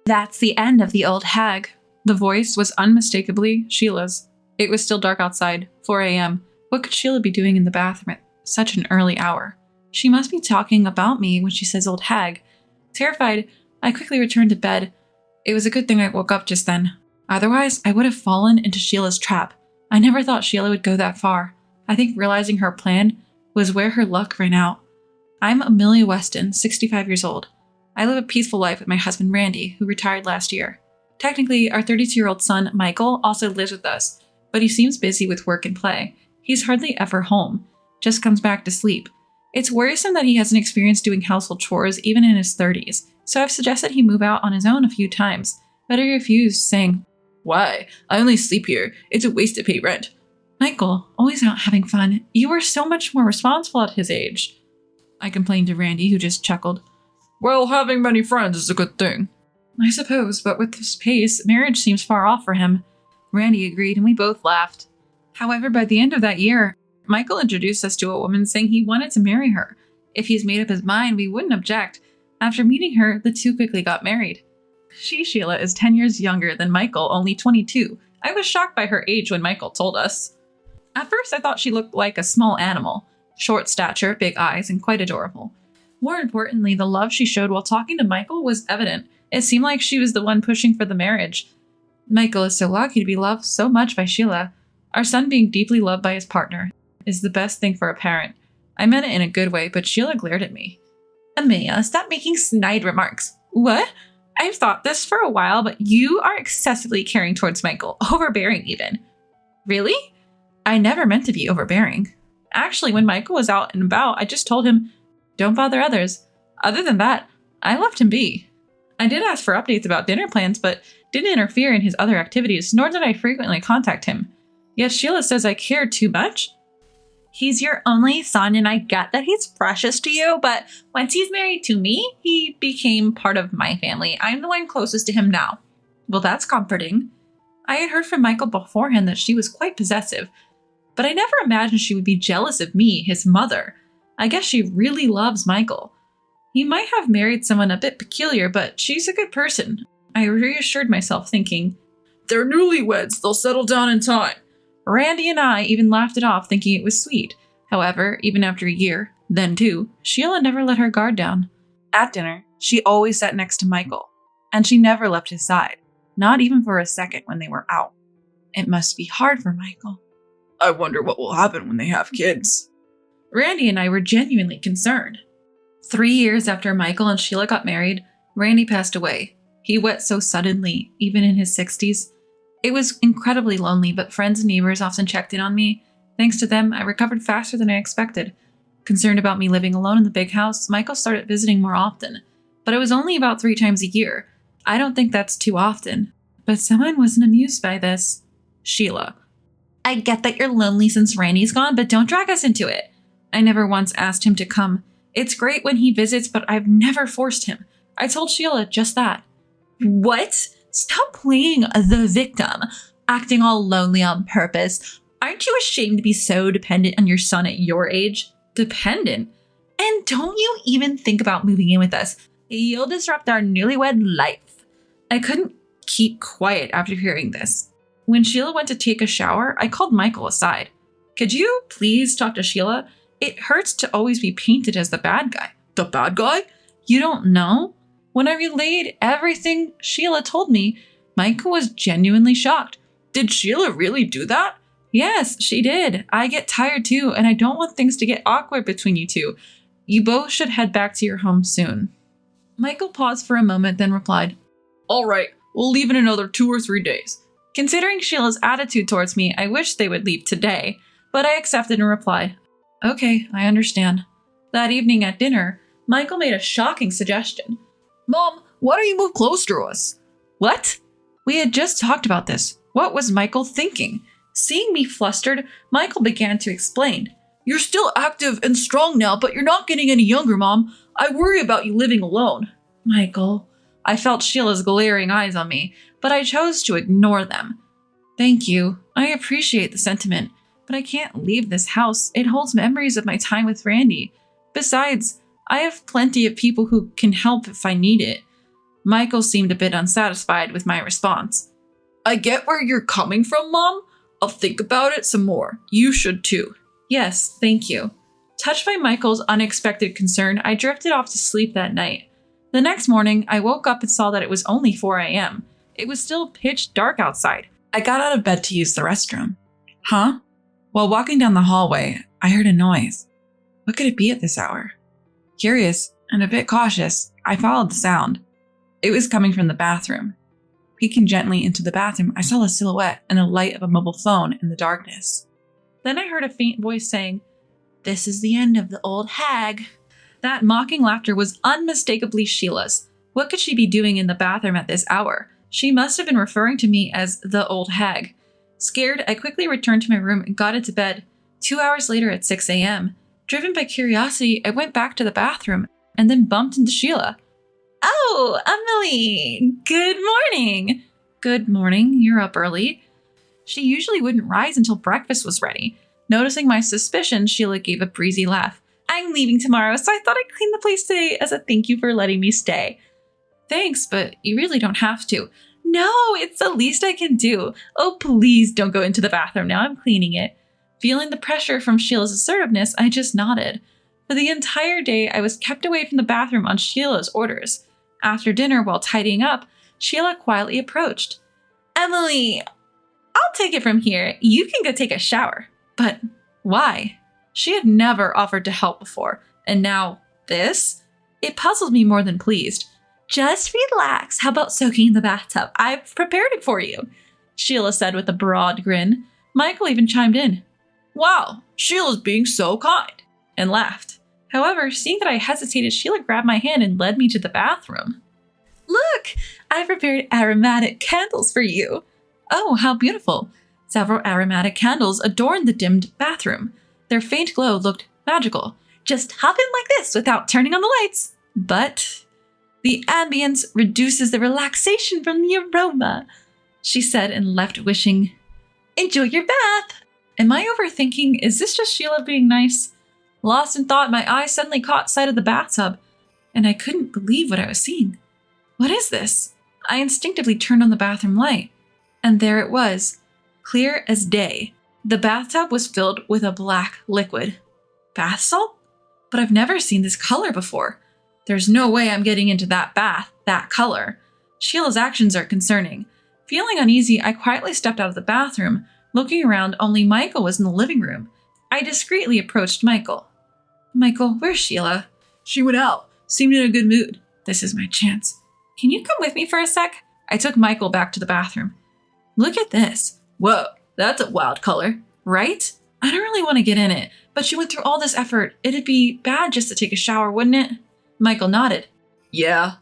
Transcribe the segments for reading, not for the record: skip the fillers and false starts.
That's the end of the old hag. The voice was unmistakably Sheila's. It was still dark outside, 4 a.m. What could Sheila be doing in the bathroom at such an early hour? She must be talking about me when she says old hag. Terrified, I quickly returned to bed. It was a good thing I woke up just then. Otherwise, I would have fallen into Sheila's trap. I never thought Sheila would go that far. I think realizing her plan was where her luck ran out. I'm Amelia Weston, 65 years old. I live a peaceful life with my husband Randy, who retired last year. Technically, our 32-year-old son, Michael, also lives with us, but he seems busy with work and play. He's hardly ever home, just comes back to sleep. It's worrisome that he hasn't experienced doing household chores even in his 30s, so I've suggested he move out on his own a few times, but he refused, saying, "Why? I only sleep here. It's a waste to pay rent." Michael, always out having fun. You were so much more responsible at his age. I complained to Randy, who just chuckled. Well, having many friends is a good thing. I suppose, but with this pace, marriage seems far off for him. Randy agreed, and we both laughed. However, by the end of that year, Michael introduced us to a woman saying he wanted to marry her. If he's made up his mind, we wouldn't object. After meeting her, the two quickly got married. Sheila is 10 years younger than Michael, only 22. I was shocked by her age when Michael told us. At first, I thought she looked like a small animal. Short stature, big eyes, and quite adorable. More importantly, the love she showed while talking to Michael was evident. It seemed like she was the one pushing for the marriage. Michael is so lucky to be loved so much by Sheila. Our son being deeply loved by his partner is the best thing for a parent. I meant it in a good way, but Sheila glared at me. Amelia, stop making snide remarks. What? I've thought this for a while, but you are excessively caring towards Michael, overbearing even. Really? I never meant to be overbearing. Actually, when Michael was out and about, I just told him, don't bother others. Other than that, I left him be. I did ask for updates about dinner plans, but didn't interfere in his other activities, nor did I frequently contact him. Yet Sheila says I cared too much. He's your only son, and I get that he's precious to you, but once he's married to me, he became part of my family. I'm the one closest to him now. Well, that's comforting. I had heard from Michael beforehand that she was quite possessive, but I never imagined she would be jealous of me, his mother. I guess she really loves Michael. He might have married someone a bit peculiar, but she's a good person. I reassured myself, thinking, they're newlyweds, they'll settle down in time. Randy and I even laughed it off, thinking it was sweet. However, even after a year, then 2, Sheila never let her guard down. At dinner, she always sat next to Michael, and she never left his side, not even for a second when they were out. It must be hard for Michael. I wonder what will happen when they have kids. Randy and I were genuinely concerned. 3 years after Michael and Sheila got married, Randy passed away. He went so suddenly, even in his 60s. It was incredibly lonely, but friends and neighbors often checked in on me. Thanks to them, I recovered faster than I expected. Concerned about me living alone in the big house, Michael started visiting more often. But it was only about 3 times a year. I don't think that's too often. But someone wasn't amused by this. Sheila. I get that you're lonely since Randy's gone, but don't drag us into it. I never once asked him to come. It's great when he visits, but I've never forced him. I told Sheila just that. What? Stop playing the victim, acting all lonely on purpose. Aren't you ashamed to be so dependent on your son at your age? Dependent? And don't you even think about moving in with us. You'll disrupt our newlywed life. I couldn't keep quiet after hearing this. When Sheila went to take a shower, I called Michael aside. Could you please talk to Sheila? It hurts to always be painted as the bad guy. The bad guy? You don't know? When I relayed everything Sheila told me, Michael was genuinely shocked. Did Sheila really do that? Yes, she did. I get tired too, and I don't want things to get awkward between you two. You both should head back to your home soon. Michael paused for a moment, then replied, all right, we'll leave in another 2 or 3 days. Considering Sheila's attitude towards me, I wish they would leave today, but I accepted and replied, okay, I understand. That evening at dinner, Michael made a shocking suggestion. Mom, why don't you move closer to us? What? We had just talked about this. What was Michael thinking? Seeing me flustered, Michael began to explain. You're still active and strong now, but you're not getting any younger, Mom. I worry about you living alone. Michael. I felt Sheila's glaring eyes on me, but I chose to ignore them. Thank you. I appreciate the sentiment, but I can't leave this house. It holds memories of my time with Randy. Besides, I have plenty of people who can help if I need it. Michael seemed a bit unsatisfied with my response. I get where you're coming from, Mom. I'll think about it some more. You should too. Yes, thank you. Touched by Michael's unexpected concern, I drifted off to sleep that night. The next morning, I woke up and saw that it was only 4 a.m. It was still pitch dark outside. I got out of bed to use the restroom. Huh? While walking down the hallway, I heard a noise. What could it be at this hour? Curious and a bit cautious, I followed the sound. It was coming from the bathroom. Peeking gently into the bathroom, I saw a silhouette and a light of a mobile phone in the darkness. Then I heard a faint voice saying, "This is the end of the old hag." That mocking laughter was unmistakably Sheila's. What could she be doing in the bathroom at this hour? She must have been referring to me as the old hag. Scared, I quickly returned to my room and got into bed. 2 hours later at 6 a.m., driven by curiosity, I went back to the bathroom and then bumped into Sheila. "Oh, Emily! Good morning!" "Good morning. You're up early." She usually wouldn't rise until breakfast was ready. Noticing my suspicion, Sheila gave a breezy laugh. "I'm leaving tomorrow, so I thought I'd clean the place today as a thank you for letting me stay." "Thanks, but you really don't have to." "No, it's the least I can do. Oh, please don't go into the bathroom now. I'm cleaning it." Feeling the pressure from Sheila's assertiveness, I just nodded. For the entire day, I was kept away from the bathroom on Sheila's orders. After dinner, while tidying up, Sheila quietly approached. "Emily, I'll take it from here. You can go take a shower." But why? She had never offered to help before, and now this? It puzzled me more than pleased. "Just relax. How about soaking in the bathtub? I've prepared it for you," Sheila said with a broad grin. Michael even chimed in. "Wow, Sheila's being so kind," and laughed. However, seeing that I hesitated, Sheila grabbed my hand and led me to the bathroom. "Look, I prepared aromatic candles for you." "Oh, how beautiful." Several aromatic candles adorned the dimmed bathroom. Their faint glow looked magical. "Just hop in like this without turning on the lights." "But the ambience reduces the relaxation from the aroma," she said and left wishing. "Enjoy your bath." Am I overthinking? Is this just Sheila being nice? Lost in thought, my eyes suddenly caught sight of the bathtub, and I couldn't believe what I was seeing. What is this? I instinctively turned on the bathroom light, and there it was, clear as day. The bathtub was filled with a black liquid. Bath salt? But I've never seen this color before. There's no way I'm getting into that bath, that color. Sheila's actions are concerning. Feeling uneasy, I quietly stepped out of the bathroom. Looking around, only Michael was in the living room. I discreetly approached Michael. "Michael, where's Sheila?" "She went out. Seemed in a good mood." "This is my chance. Can you come with me for a sec?" I took Michael back to the bathroom. "Look at this." "Whoa, that's a wild color." "Right? I don't really want to get in it, but she went through all this effort. It'd be bad just to take a shower, wouldn't it?" Michael nodded. "Yeah.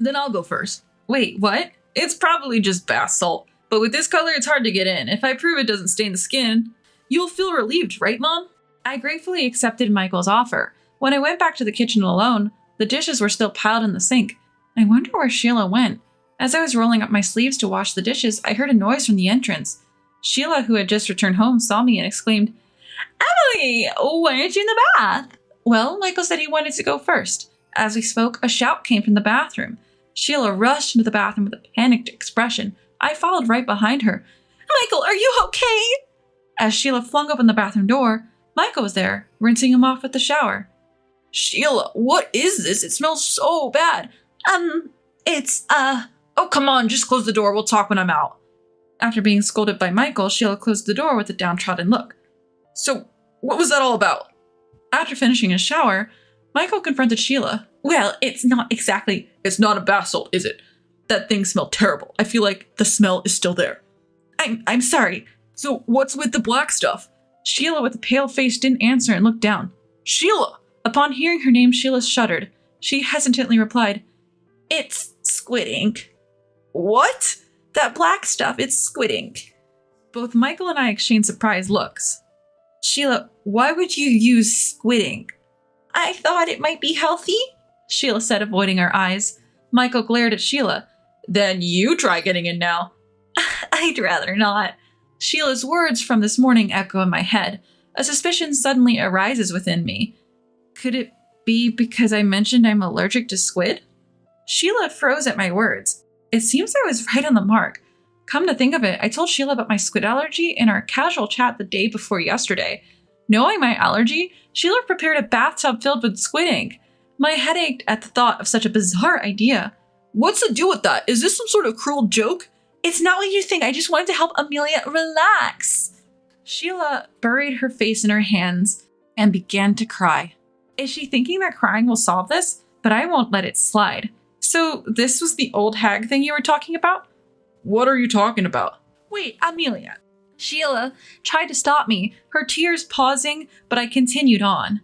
Then I'll go first." "Wait, what?" "It's probably just bath salt, but with this color, it's hard to get in. If I prove it doesn't stain the skin, you'll feel relieved, right, Mom?" I gratefully accepted Michael's offer. When I went back to the kitchen alone, the dishes were still piled in the sink. I wonder where Sheila went. As I was rolling up my sleeves to wash the dishes, I heard a noise from the entrance. Sheila, who had just returned home, saw me and exclaimed, "Emily, why aren't you in the bath?" Well, Michael said he wanted to go first. As we spoke, a shout came from the bathroom. Sheila rushed into the bathroom with a panicked expression. I followed right behind her. "Michael, are you okay?" As Sheila flung open the bathroom door, Michael was there, rinsing him off with the shower. "Sheila, what is this? It smells so bad." Oh, come on, just close the door. We'll talk when I'm out." After being scolded by Michael, Sheila closed the door with a downtrodden look. "So, what was that all about?" After finishing his shower, Michael confronted Sheila. "Well, it's not exactly..." "It's not a bath salt, is it? That thing smelled terrible. I feel like the smell is still there." I'm sorry." "So, what's with the black stuff?" Sheila, with a pale face, didn't answer and looked down. "Sheila!" Upon hearing her name, Sheila shuddered. She hesitantly replied, "It's squid ink." "What?" "That black stuff, it's squid ink." Both Michael and I exchanged surprised looks. "Sheila, why would you use squid ink?" "I thought it might be healthy," Sheila said, avoiding our eyes. Michael glared at Sheila. "Then you try getting in now." "I'd rather not." Sheila's words from this morning echo in my head. A suspicion suddenly arises within me. Could it be because I mentioned I'm allergic to squid? Sheila froze at my words. It seems I was right on the mark. Come to think of it, I told Sheila about my squid allergy in our casual chat the day before yesterday. Knowing my allergy, Sheila prepared a bathtub filled with squid ink. My head ached at the thought of such a bizarre idea. What's the deal with that? Is this some sort of cruel joke? It's not what you think. I just wanted to help Amelia relax. Sheila buried her face in her hands and began to cry. Is she thinking that crying will solve this? But I won't let it slide. So this was the old hag thing you were talking about? What are you talking about? Wait, Amelia. Sheila tried to stop me, her tears pausing, but I continued on.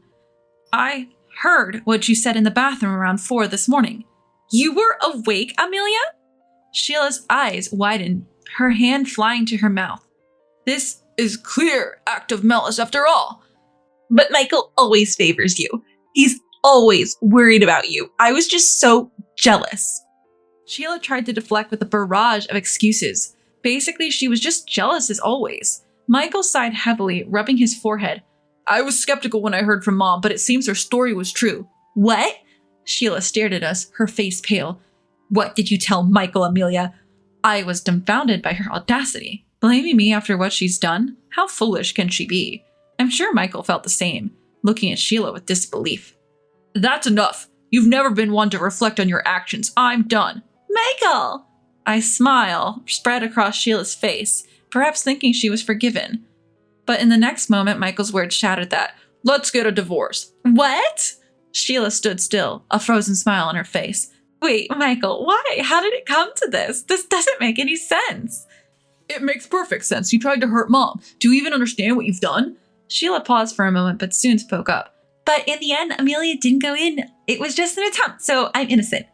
I heard what you said in the bathroom around 4 this morning. You were awake, Amelia? Sheila's eyes widened, her hand flying to her mouth. This is clear act of malice after all. But Michael always favors you. He's always worried about you. I was just so jealous. Sheila tried to deflect with a barrage of excuses. Basically, she was just jealous as always. Michael sighed heavily, rubbing his forehead. I was skeptical when I heard from Mom, but it seems her story was true. What? Sheila stared at us, her face pale. What did you tell Michael, Amelia? I was dumbfounded by her audacity. Blaming me after what she's done? How foolish can she be? I'm sure Michael felt the same, looking at Sheila with disbelief. That's enough. You've never been one to reflect on your actions. I'm done. Michael! I smile spread across Sheila's face, perhaps thinking she was forgiven. But in the next moment, Michael's words shattered that. Let's get a divorce. What? Sheila stood still, a frozen smile on her face. Wait, Michael, why? How did it come to this? This doesn't make any sense. It makes perfect sense. You tried to hurt Mom. Do you even understand what you've done? Sheila paused for a moment, but soon spoke up. But in the end, Amelia didn't go in. It was just an attempt, so I'm innocent.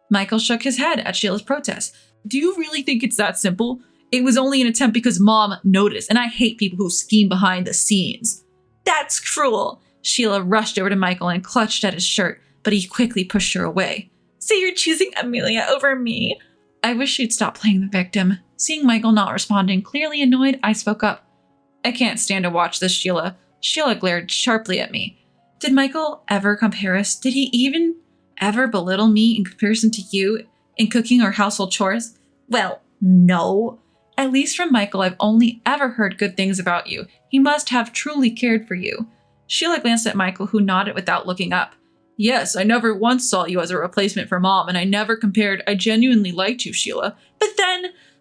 Michael shook his head at Sheila's protest. Do you really think it's that simple? It was only an attempt because Mom noticed, and I hate people who scheme behind the scenes. That's cruel. Sheila rushed over to Michael and clutched at his shirt, but he quickly pushed her away. So you're choosing Amelia over me? I wish she'd stop playing the victim. Seeing Michael not responding, clearly annoyed, I spoke up. I can't stand to watch this, Sheila. Sheila glared sharply at me. Did Michael ever compare us? Did he even ever belittle me in comparison to you in cooking or household chores? Well, no. At least from Michael, I've only ever heard good things about you. He must have truly cared for you. Sheila glanced at Michael, who nodded without looking up. Yes, I never once saw you as a replacement for Mom, and I never compared. I genuinely liked you, Sheila.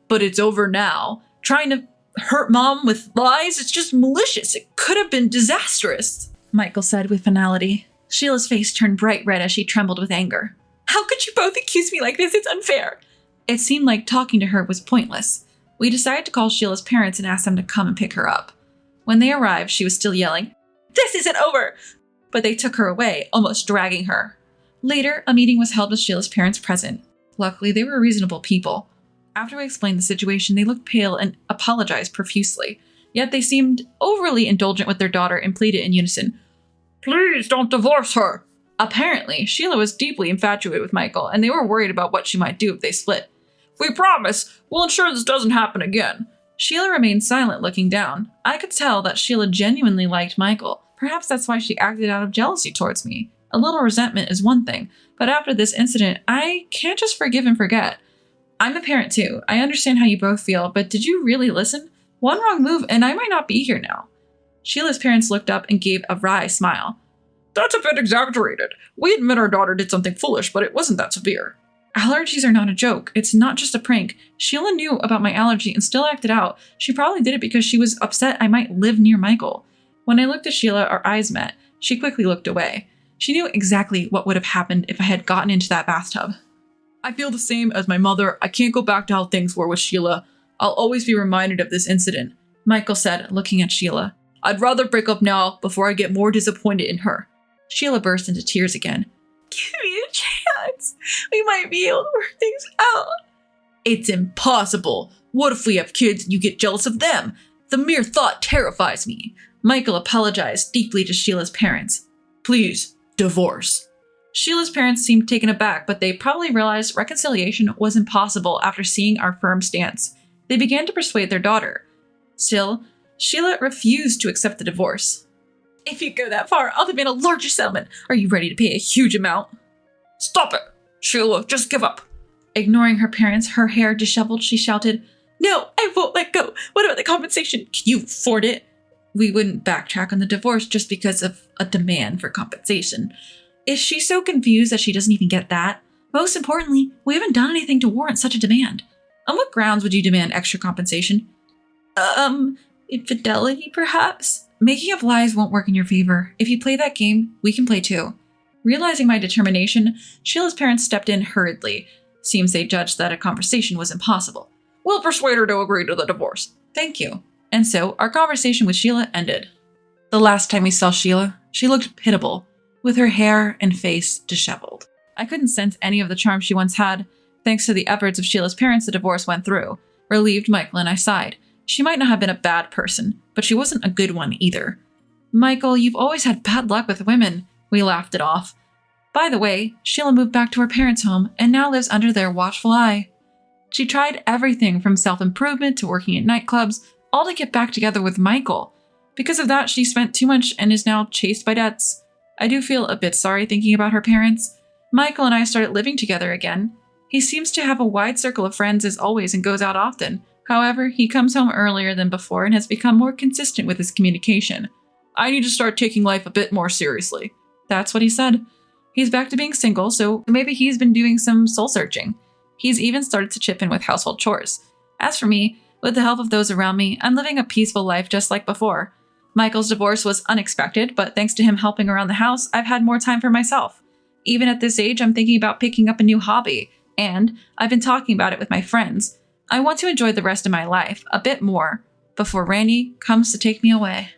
But it's over now. Trying to hurt Mom with lies? It's just malicious. It could have been disastrous, Michael said with finality. Sheila's face turned bright red as she trembled with anger. How could you both accuse me like this? It's unfair. It seemed like talking to her was pointless. We decided to call Sheila's parents and ask them to come and pick her up. When they arrived, she was still yelling, This isn't over! But they took her away, almost dragging her. Later, a meeting was held with Sheila's parents present. Luckily, they were reasonable people. After we explained the situation, they looked pale and apologized profusely. Yet they seemed overly indulgent with their daughter and pleaded in unison, Please don't divorce her! Apparently, Sheila was deeply infatuated with Michael, and they were worried about what she might do if they split. We promise, we'll ensure this doesn't happen again. Sheila remained silent, looking down. I could tell that Sheila genuinely liked Michael. Perhaps that's why she acted out of jealousy towards me. A little resentment is one thing, but after this incident, I can't just forgive and forget. I'm a parent too. I understand how you both feel, but did you really listen? One wrong move and I might not be here now. Sheila's parents looked up and gave a wry smile. That's a bit exaggerated. We admit our daughter did something foolish, but it wasn't that severe. Allergies are not a joke. It's not just a prank. Sheila knew about my allergy and still acted out. She probably did it because she was upset I might live near Michael. When I looked at Sheila, our eyes met. She quickly looked away. She knew exactly what would have happened if I had gotten into that bathtub. I feel the same as my mother. I can't go back to how things were with Sheila. I'll always be reminded of this incident, Michael said, looking at Sheila. I'd rather break up now before I get more disappointed in her. Sheila burst into tears again. Give me a chance. We might be able to work things out. It's impossible. What if we have kids and you get jealous of them? The mere thought terrifies me. Michael apologized deeply to Sheila's parents. Please, divorce. Sheila's parents seemed taken aback, but they probably realized reconciliation was impossible after seeing our firm stance. They began to persuade their daughter. Still, Sheila refused to accept the divorce. If you go that far, I'll demand a larger settlement. Are you ready to pay a huge amount? Stop it! Sheila, just give up. Ignoring her parents, her hair disheveled, she shouted, No, I won't let go. What about the compensation? Can you afford it? We wouldn't backtrack on the divorce just because of a demand for compensation. Is she so confused that she doesn't even get that? Most importantly, we haven't done anything to warrant such a demand. On what grounds would you demand extra compensation? Infidelity, perhaps? Making up lies won't work in your favor. If you play that game, we can play too. Realizing my determination, Sheila's parents stepped in hurriedly. Seems they judged that a conversation was impossible. We'll persuade her to agree to the divorce. Thank you. And so, our conversation with Sheila ended. The last time we saw Sheila, she looked pitiable, with her hair and face disheveled. I couldn't sense any of the charm she once had. Thanks to the efforts of Sheila's parents, the divorce went through. Relieved, Michael and I sighed. She might not have been a bad person, but she wasn't a good one either. Michael, you've always had bad luck with women. We laughed it off. By the way, Sheila moved back to her parents' home and now lives under their watchful eye. She tried everything from self-improvement to working at nightclubs, all to get back together with Michael. Because of that, she spent too much and is now chased by debts. I do feel a bit sorry thinking about her parents. Michael and I started living together again. He seems to have a wide circle of friends as always and goes out often. However, he comes home earlier than before and has become more consistent with his communication. I need to start taking life a bit more seriously. That's what he said. He's back to being single, so maybe he's been doing some soul searching. He's even started to chip in with household chores. As for me, with the help of those around me, I'm living a peaceful life just like before. Michael's divorce was unexpected, but thanks to him helping around the house, I've had more time for myself. Even at this age, I'm thinking about picking up a new hobby, and I've been talking about it with my friends. I want to enjoy the rest of my life a bit more before Randy comes to take me away.